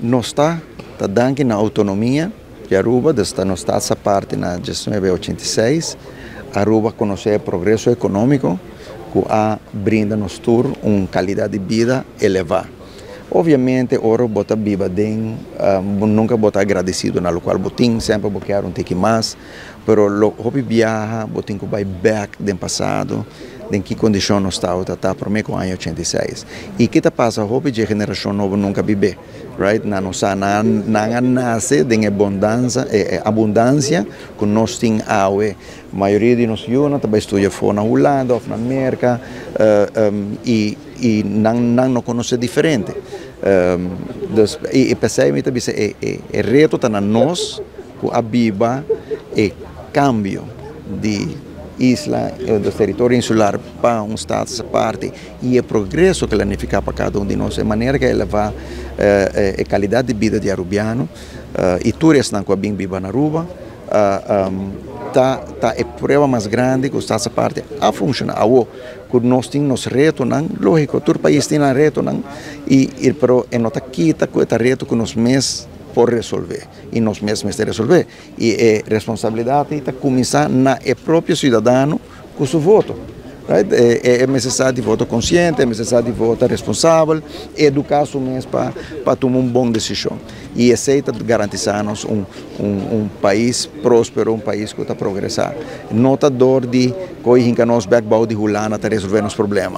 nós está dando na autonomia de Aruba, desde nós está essa parte na 1986, Aruba conhecer o progresso econômico que brinda-nos uma qualidade de vida elevada. Obviamente, ora bota biba den, nunca bota agradecido na local botin, sempre boquear tique mais, pero lo hobby viaja, botin que vai back do passado, em que condição nós está por mim com o ano 86. E que passa, hobby de geração nova nunca vive, right? Na nossa nasce de abundância, que nós tem água. A maioria de nós jovens também estuda fora na Holanda ou na América, e não conhece diferente. E pensei que é reto está na nós que a biba é cambio de isla, do território insular para um estado essa parte e o progresso que ela significa para cada um de nós, de maneira que ela vai a qualidade de vida de arubiano e turistas não bem viva na Aruba tá é prova mais grande que essa parte a funcionar que nós temos reto não lógico todo país tem reto não e pero é nota quita que é reto que nós mesmos por resolver e nós mesmos de resolver e a responsabilidade está começar na próprio cidadão com seu voto. Right? É necessário de voto consciente, é necessário de voto responsável, educar-se mesmo para tomar uma boa decisão. E aceita garantir-nos um país próspero, um país que está progressando. Nota dor de que nós backbone de Hulana para resolver os problemas.